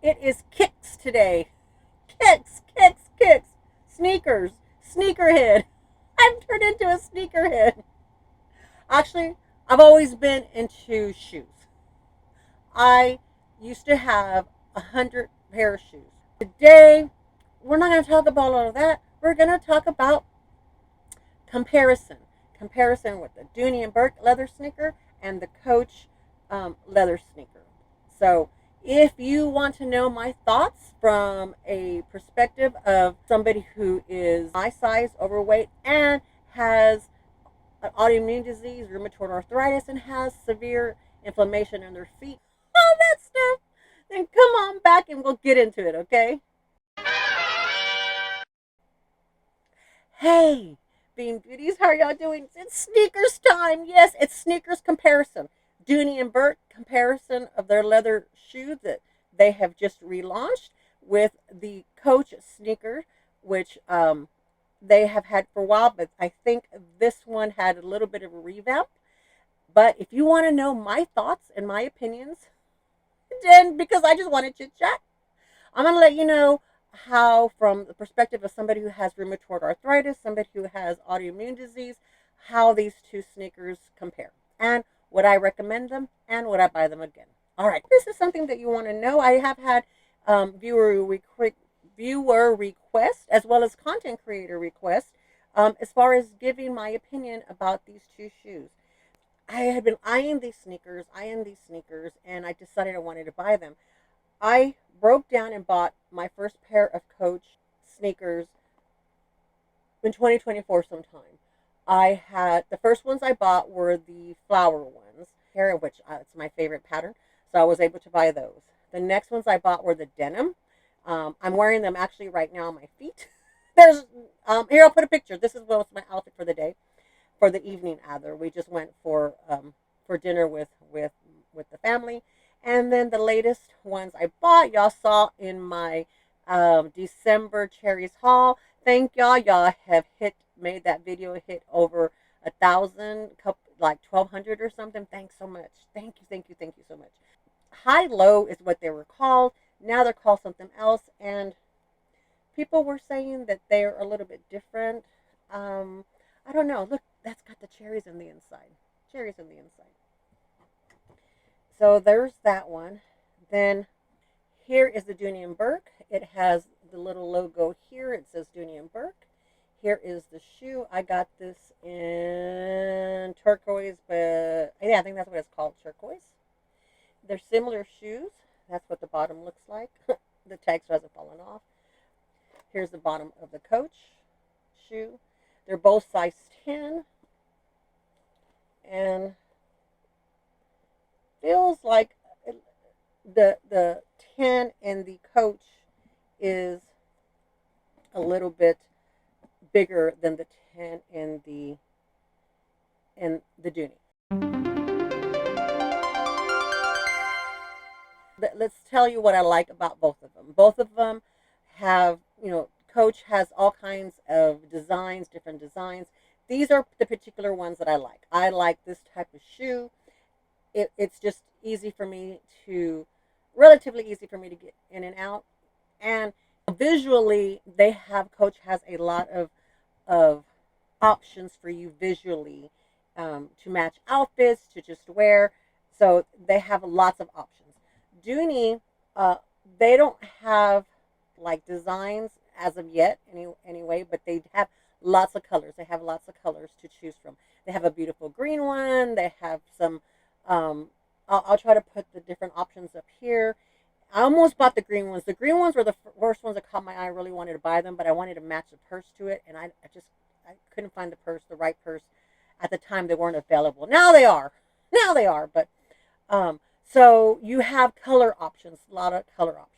It is kicks today. Kicks, kicks, kicks. Sneakers. Sneakerhead. I've turned into a sneakerhead. Actually, I've always been into shoes. I used to have 100 pair of shoes. Today, we're not going to talk about all of that. We're going to talk about comparison. Comparison with the Dooney and Bourke leather sneaker and the Coach leather sneaker. So, if you want to know my thoughts from a perspective of somebody who is my size, overweight, and has an autoimmune disease, rheumatoid arthritis, and has severe inflammation in their feet, all that stuff, then come on back and we'll get into it, okay? Hey, Bean Beauties, how are y'all doing? It's sneakers time. Yes, it's sneakers comparison. Dooney and Bourke comparison of their leather shoes that they have just relaunched with the Coach sneaker, which they have had for a while, but I think this one had a little bit of a revamp. But if you want to know my thoughts and my opinions, then because I just want to chit chat, I'm going to let you know how, from the perspective of somebody who has rheumatoid arthritis, somebody who has autoimmune disease, how these two sneakers compare and would I recommend them and would I buy them again. All right, this is something that you want to know. I have had viewer request as well as content creator request as far as giving my opinion about these two shoes. I had been eyeing these sneakers, and I decided I wanted to buy them. I broke down and bought my first pair of Coach sneakers in 2024 sometime. I had the first ones I bought were the flower ones, here which it's my favorite pattern, so I was able to buy those. The next ones I bought were the denim. I'm wearing them actually right now on my feet. There's here I'll put a picture. This is what was my outfit for the day, for the evening rather. We just went for dinner with the family, and then the latest ones I bought, y'all saw in my December Cherries haul. Thank y'all. Y'all have made that video hit over 1,000, like 1,200 or something. Thanks so much. Thank you, thank you, thank you so much. High low is what they were called. Now they're called something else, and people were saying that they're a little bit different. I don't know. Look, that's got the cherries in the inside. Cherries in the inside. So there's that one. Then here is the Dooney and Bourke. It has the little logo here. It says Dooney and Bourke. Here is the shoe. I got this in turquoise, but yeah, I think that's what it's called, turquoise. They're similar shoes. That's what the bottom looks like. The tag hasn't fallen off. Here's the bottom of the Coach shoe. They're both size 10, and feels like the 10 in the Coach is a little bit bigger than the 10 in the Dooney. Let's tell you what I like about both of them. Both of them have, Coach has all kinds of designs, different designs. These are the particular ones that I like. I like this type of shoe. It's just easy for me to, relatively easy for me to get in and out. And visually, Coach has a lot of options for you visually to match outfits, to just wear. So they have lots of options. Dooney, uh, they don't have like designs as of yet, anyway, but they have lots of colors. They have lots of colors to choose from. They have a beautiful green one. They have some. I'll try to put the different options up here. I almost bought the green ones. The green ones were the first ones that caught my eye. I really wanted to buy them, but I wanted to match the purse to it, and I couldn't find the right purse at the time. They weren't available. Now they are. Now they are, but so you have color options, a lot of color options.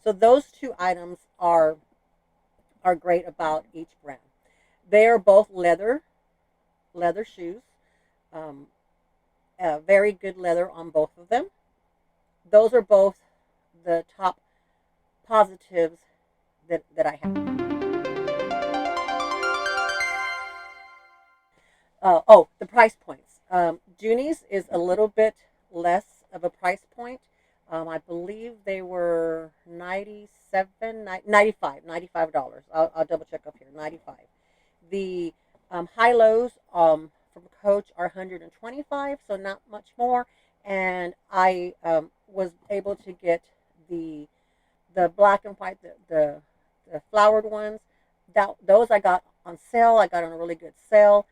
So those two items are great about each brand. They are both leather shoes. Um, very good leather on both of them. Those are both the top positives that I have. The price points. Dooney's is a little bit less of a price point. I believe they were $95. I'll double check up here. 95. The high lows from Coach are 125, so not much more. And I was able to get the the black and white, the flowered ones. Those I got on sale. I got on a really good sale.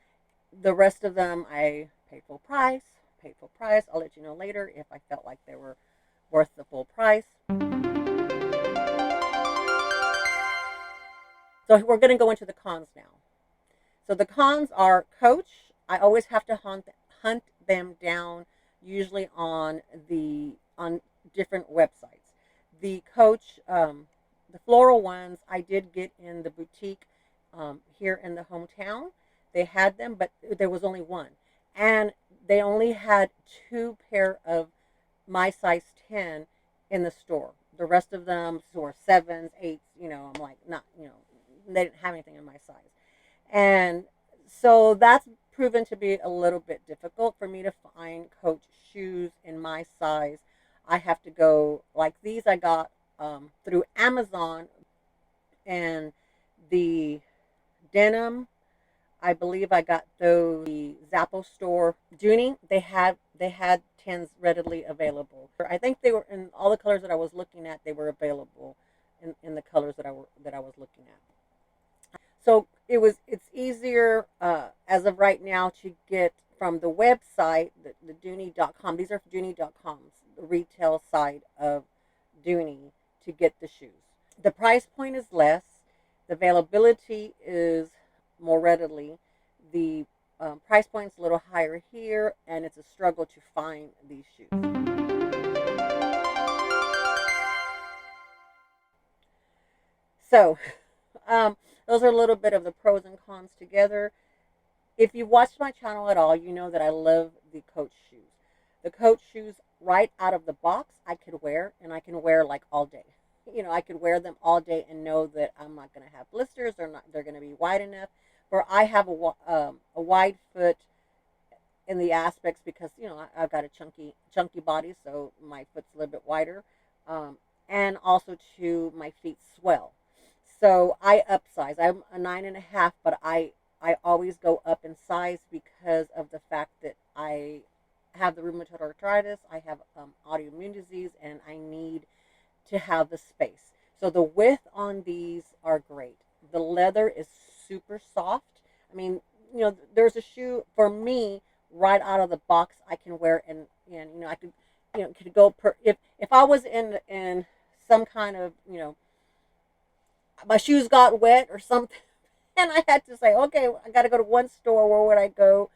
The rest of them I paid full price. Paid full price. I'll let you know later if I felt like they were worth the full price. So we're going to go into the cons now. So the cons are Coach. I always have to hunt them down, usually on different websites. The Coach, the floral ones, I did get in the boutique here in the hometown. They had them, but there was only one, and they only had two pair of my size 10 in the store. The rest of them were sevens, eights. I'm like, not, they didn't have anything in my size. And so that's proven to be a little bit difficult for me to find Coach shoes in my size. I have to go, like these I got through Amazon, and the denim, I believe I got those the Zappos store. Dooney, they had tens readily available. I think they were in all the colors that I was looking at. They were available in the colors that I was looking at. So it's easier as of right now to get from the website, the Dooney.com. These are Dooney.com's the retail side of Dooney, to get the shoes. The price point is less. The availability is more readily. The price point's a little higher here, and it's a struggle to find these shoes. So, those are a little bit of the pros and cons together. If you've watched my channel at all, you know that I love the Coach shoes. The Coach shoes, right out of the box, I could wear, and I can wear like all day. I could wear them all day and know that I'm not going to have blisters. They're going to be wide enough. For I have a wide foot in the aspects because I've got a chunky body, so my foot's a little bit wider, and also to my feet swell. So I upsize. I'm a 9.5, but I always go up in size because of the fact that I have the rheumatoid arthritis, I have autoimmune disease, and I need to have the space. So the width on these are great. The leather is super soft. I mean, there's a shoe for me right out of the box I can wear, and I could go per if I was in some kind of my shoes got wet or something, and I had to say, okay, I got to go to one store. Where would I go?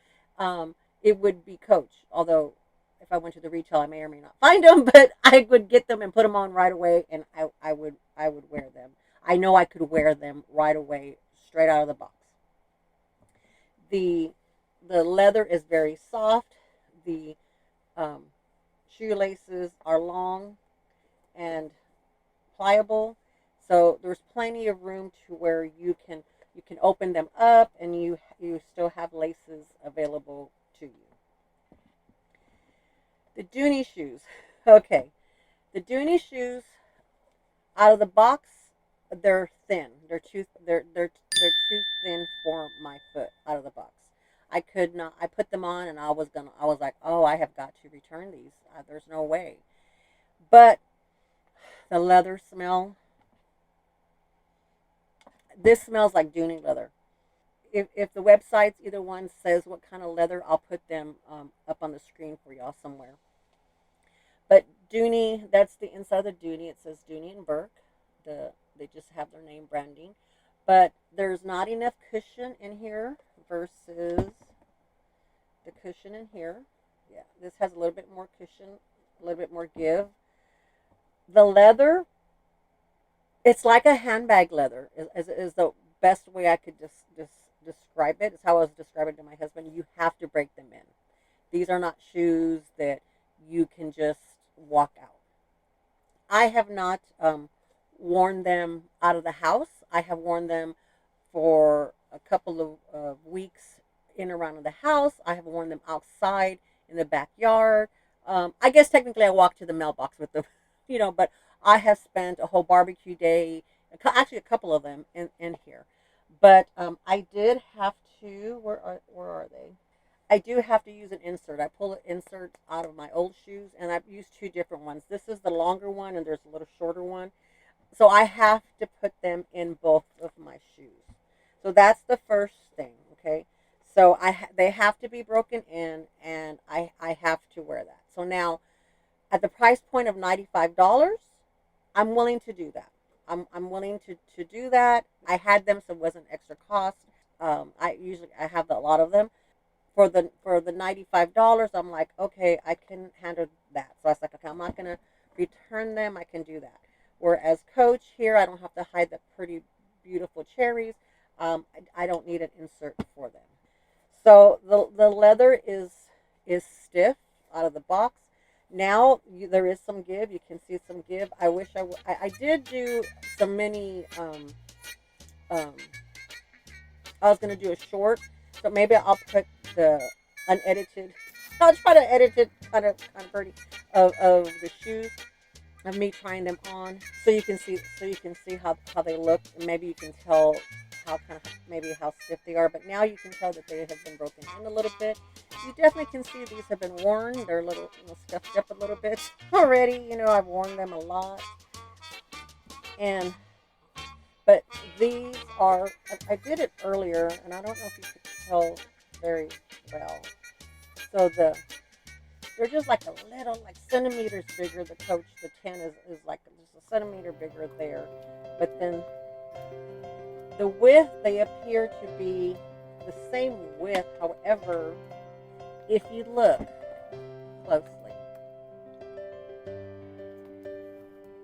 It would be Coach. Although, if I went to the retail, I may or may not find them, but I would get them and put them on right away, and I would wear them. I know I could wear them right away, straight out of the box. The the leather is very soft. The um, shoelaces are long and pliable, so there's plenty of room to where you can open them up, and you still have laces available to you. The Dooney shoes. Okay, the Dooney shoes out of the box, they're thin. They're too thin for my foot out of the box. I could not. I put them on, and I was like, oh, I have got to return these. There's no way. But the leather smell. This smells like Dooney leather. If the websites, either one, says what kind of leather, I'll put them up on the screen for y'all somewhere. But Dooney, that's the inside of the Dooney. It says Dooney and Bourke. They just have their name branding, but there's not enough cushion in here versus the cushion in here. Yeah, this has a little bit more cushion, a little bit more give. The leather, it's like a handbag leather. Is the best way I could just describe it. It's how I was describing it to my husband. You have to break them in. These are not shoes that you can just walk out. I have not worn them out of the house. I have worn them for a couple of weeks in and around the house. I have worn them outside in the backyard. I guess technically I walk to the mailbox with them, but I have spent a whole barbecue day, actually a couple of them in here. But I did have to. Where are they? I do have to use an insert. I pull an insert out of my old shoes, and I've used two different ones. This is the longer one, and there's a little shorter one. So I have to put them in both of my shoes. So that's the first thing, okay? So they have to be broken in, and I have to wear that. So now, at the price point of $95, I'm willing to do that. I'm willing to do that. I had them, so it wasn't extra cost. I have a lot of them for the $95. I'm like, okay, I can handle that. So I was like, okay, I'm not gonna return them. I can do that. Whereas Coach here, I don't have to hide the pretty beautiful cherries. I don't need an insert for them. So the leather is stiff out of the box. Now there is some give. You can see some give. I wish I did do some mini. Um, I was gonna do a short, so maybe I'll put the unedited. I'll try to edit it kind of pretty of the shoes of me trying them on, so you can see how they look, and maybe you can tell how kind of maybe how stiff they are. But now you can tell that they have been broken in a little bit. You definitely can see these have been worn. They're a little scuffed up a little bit already. I've worn them a lot, and but these are. I did it earlier, and I don't know if you could tell very well. So they're just like a little, like centimeters bigger. The Coach, the 10 is like just a centimeter bigger there. But then the width, they appear to be the same width. However, if you look closely,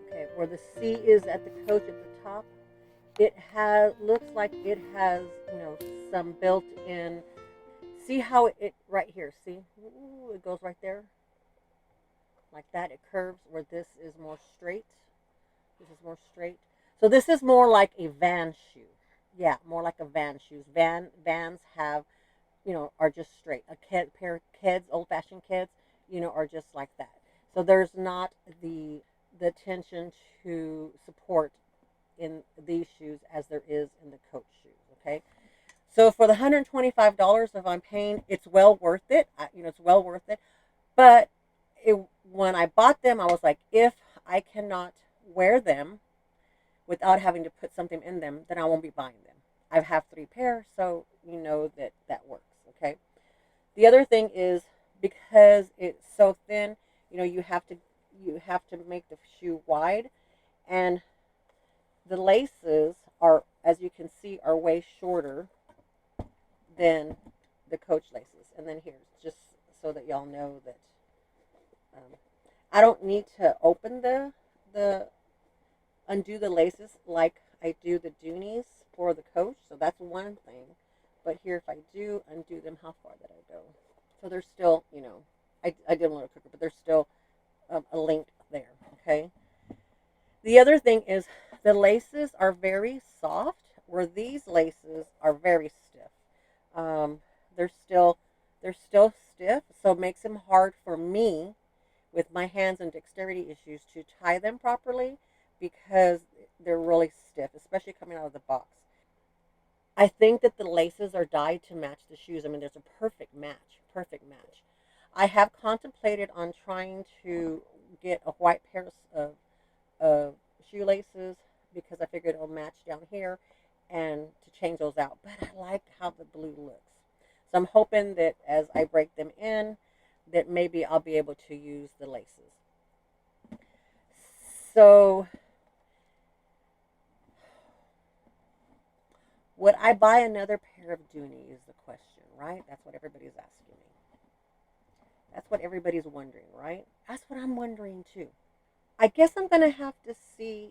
okay, where the C is at the Coach at the top, it looks like it has, some built-in. See how it right here, see? Ooh, it goes right there. Like that, it curves, where this is more straight. This is more straight. So this is more like a Van shoe. Yeah, more like a Van shoes. Vans have, are just straight. Pair of kids, old-fashioned kids, are just like that. So there's not the tension to support in these shoes as there is in the Coach shoes. Okay. So for the $125 if I'm paying, it's well worth it. It's well worth it. But when I bought them, I was like, if I cannot wear them without having to put something in them, then I won't be buying them. I have 3 pairs, so you know that works. Okay. The other thing is, because it's so thin, you have to make the shoe wide, and the laces are, as you can see, are way shorter than the Coach laces. And then here's just so that y'all know that I don't need to open the undo the laces like I do the Dooneys for the Coach. So that's one thing. But here, if I do undo them, how far did I go? So they're still, I did a little quicker, but there's still a link there. Okay. The other thing is the laces are very soft, where these laces are very stiff. Um, they're still stiff, so it makes them hard for me with my hands and dexterity issues to tie them properly, because they're really stiff, especially coming out of the box. I think that the laces are dyed to match the shoes. I mean, there's a perfect match, perfect match. I have contemplated on trying to get a white pair of shoelaces, because I figured it'll match down here, and to change those out. But I like how the blue looks. So I'm hoping that as I break them in, that maybe I'll be able to use the laces. So would I buy another pair of Dooney is the question, right? That's what everybody's asking me. That's what everybody's wondering, right? That's what I'm wondering too. I guess I'm gonna have to see.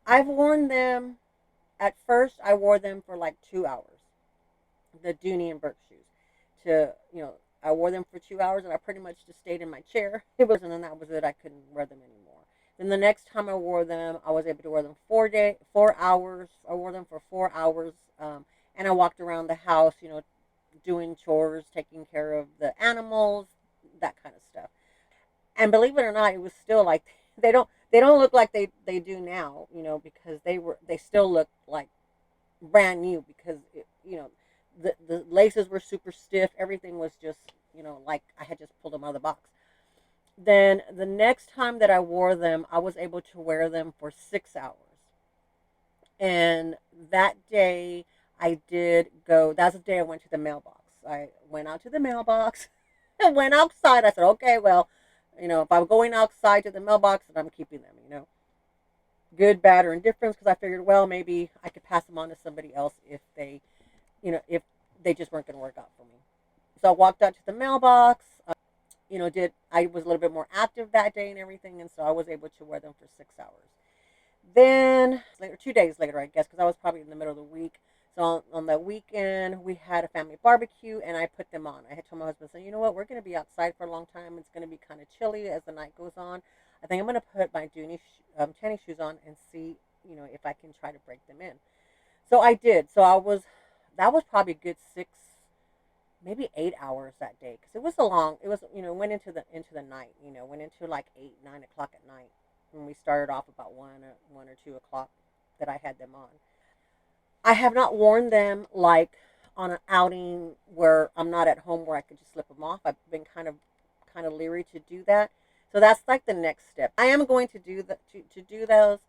I've worn them. At first, I wore them for like 2 hours. The Dooney and Bourke shoes. I wore them for 2 hours, and I pretty much just stayed in my chair. And then that was it. I couldn't wear them anymore. Then the next time I wore them, I was able to wear them 4 hours. I wore them for 4 hours, and I walked around the house, doing chores, taking care of the animals, that kind of stuff. And believe it or not, it was still like they don't look like they do now, because they still look like brand new, because the laces were super stiff. Everything was just, like I had just pulled them out of the box. Then the next time that I wore them, I was able to wear them for 6 hours. And that day I did go, that's the day I went to the mailbox. I went out to the mailbox and went outside. I said, okay, well, if I'm going outside to the mailbox, then I'm keeping them. Good, bad, or indifference, because I figured, well, maybe I could pass them on to somebody else if they just weren't going to work out for me. So I walked out to the mailbox. Did I was a little bit more active that day and everything, and so I was able to wear them for 6 hours. Then later, 2 days later, I guess, because I was probably in the middle of the week. So on the weekend, we had a family barbecue, and I put them on. I had told my husband, so you know what, we're going to be outside for a long time. It's going to be kind of chilly as the night goes on. I think I'm going to put my Dooney tennis shoes on and see, if I can try to break them in. So I did. So that was probably a good 6, maybe 8 hours that day, because it was, went into the night, went into like 8, 9 o'clock at night, when we started off about 1 or 2 o'clock that I had them on. I have not worn them like on an outing where I'm not at home, where I could just slip them off. I've been kind of leery to do that. So that's like the next step. I am going to do that, to do those.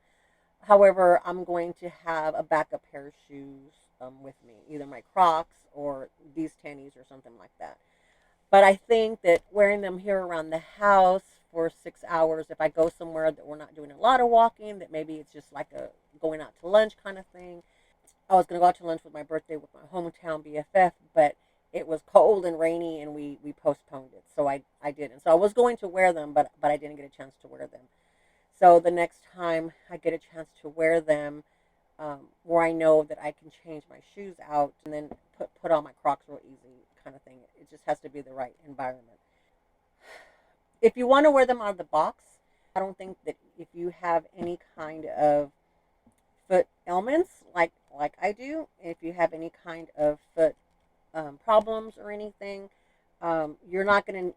However, I'm going to have a backup pair of shoes with me, either my Crocs or these tennies or something like that. But I think that wearing them here around the house for 6 hours, if I go somewhere that we're not doing a lot of walking, that maybe it's just like a going out to lunch kind of thing. I was going to go out to lunch with my birthday with my hometown BFF, but it was cold and rainy, and we postponed it. So I didn't. So I was going to wear them, but I didn't get a chance to wear them. So the next time I get a chance to wear them, where I know that I can change my shoes out and then put on my Crocs real easy, kind of thing. It just has to be the right environment. If you want to wear them out of the box, I don't think that if you have any kind of foot ailments like I do, if you have any kind of foot problems or anything, you're not gonna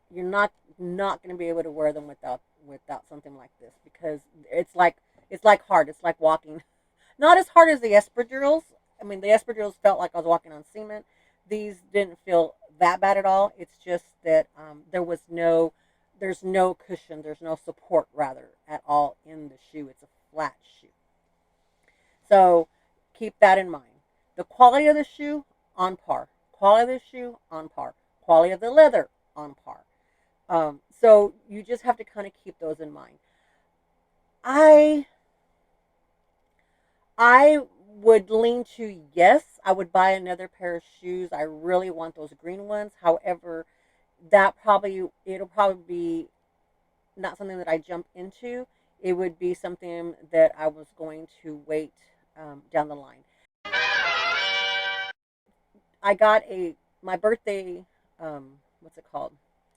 be able to wear them without something like this, because it's like hard. It's like walking. Not as hard as the espadrilles. I mean, the espadrilles felt like I was walking on cement. These didn't feel that bad at all. It's just that there's no cushion, there's no support rather at all in the shoe. It's a flat shoe. So keep that in mind. The quality of the shoe, on par. Quality of the shoe, on par. Quality of the leather, on par. So you just have to kind of keep those in mind. I I would lean to yes. I would buy another pair of shoes. I really want those green ones. However, it'll probably be not something that I jump into. It would be something that I was going to wait down the line. I got my birthday, what's it called,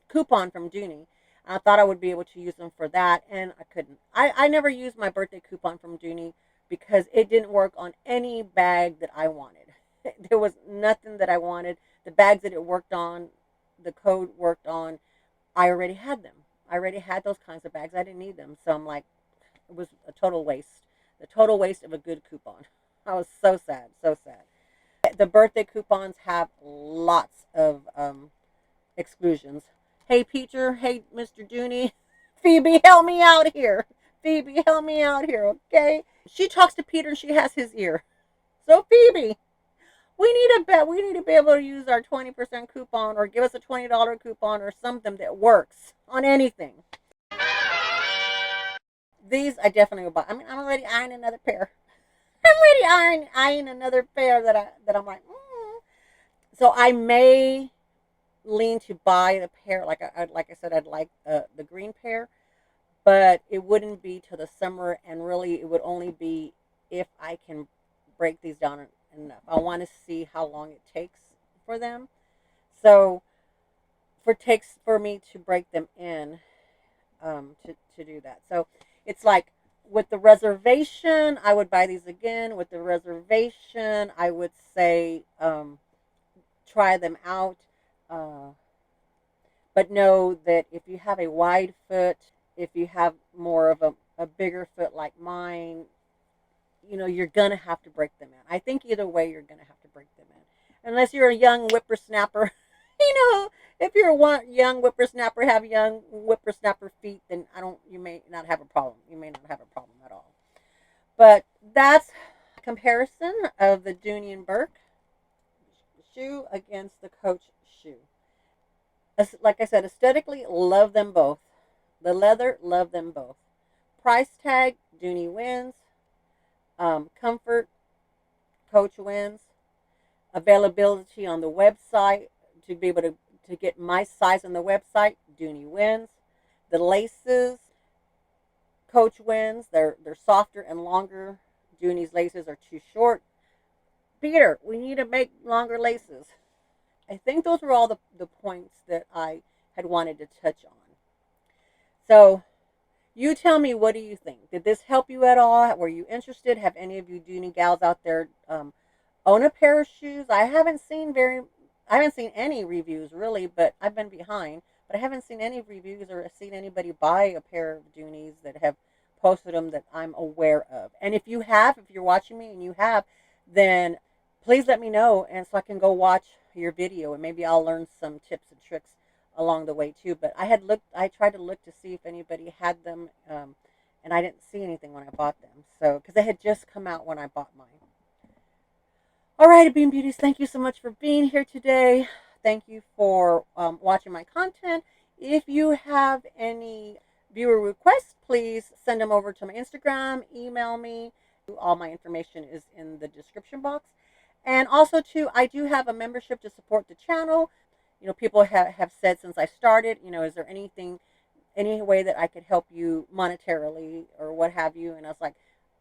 coupon from Dooney. I thought I would be able to use them for that, and I couldn't. I never used my birthday coupon from Dooney because it didn't work on any bag that I wanted. There was nothing that I wanted. The bags that it worked on, the code worked on, I already had them. I already had those kinds of bags. I didn't need them. So I'm like, it was a total waste. The total waste of a good coupon. I was so sad, so sad. The birthday coupons have lots of exclusions. Hey, Peter. Hey, Mr. Dooney. Phoebe, help me out here. Phoebe, help me out here, okay? She talks to Peter and she has his ear. So, Phoebe, we need a bet. We need to be able to use our 20% coupon, or give us a $20 coupon or something that works on anything. These I definitely will buy. I mean, I'm already eyeing another pair. I'm already eyeing another pair that I'm like, So I may lean to buy the pair. Like I said, I'd like the green pair, but it wouldn't be till the summer, and really it would only be if I can break these down enough. I want to see how long it takes for them. So for me to break them in, to do that. So it's like, with the reservation, I would buy these again. With the reservation, I would say try them out. But know that if you have a wide foot, If you have more of a bigger foot like mine, you're going to have to break them in. I think either way, you're going to have to break them in. Unless you're a young whippersnapper, you know, if you're one young whippersnapper, have young whippersnapper feet, then you may not have a problem. You may not have a problem at all. But that's a comparison of the Dooney and Bourke shoe against the Coach shoe. Like I said, aesthetically, love them both. The leather, love them both. Price tag, Dooney wins. Comfort, Coach wins. Availability on the website, to be able to get my size on the website, Dooney wins. The laces, Coach wins. They're softer and longer. Dooney's laces are too short. Peter, we need to make longer laces. I think those were all the points that I had wanted to touch on. So you tell me, what do you think? Did this help you at all? Were you interested? Have any of you Dooney gals out there own a pair of shoes? I haven't seen any reviews really, but I've been behind. But I haven't seen any reviews or seen anybody buy a pair of Dooneys that have posted them that I'm aware of. And if you're watching me and you have, then please let me know, and so I can go watch your video, and maybe I'll learn some tips and tricks along the way too. But I tried to look to see if anybody had them, and I didn't see anything when I bought them. So, because they had just come out when I bought mine. All right, Bean Beauties, thank you so much for being here today. Thank you for watching my content. If you have any viewer requests, please send them over to my Instagram, email me. All my information is in the description box. And also, too, I do have a membership to support the channel. People have said since I started, is there any way that I could help you monetarily or what have you? And I was like,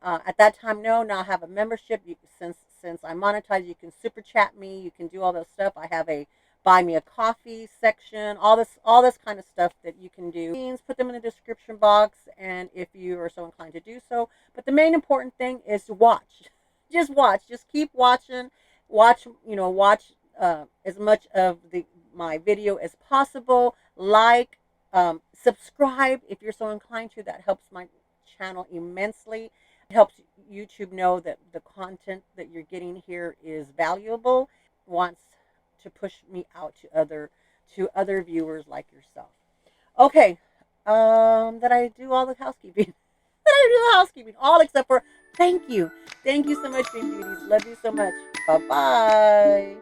at that time, no. Now I have a membership. Since I monetize, you can super chat me. You can do all this stuff. I have a buy me a coffee section. All this kind of stuff that you can do. Put them in the description box, and if you are so inclined to do so. But the main important thing is to watch. Just watch. Just keep watching. Watch as much of my video as possible. Like, subscribe if you're so inclined to. That helps my channel immensely. It helps YouTube know that the content that you're getting here is valuable. Wants to push me out to other viewers like yourself. Okay, that I do all the housekeeping. That I do the housekeeping, all except for thank you so much, Bean Beauties. Love you so much. Bye bye.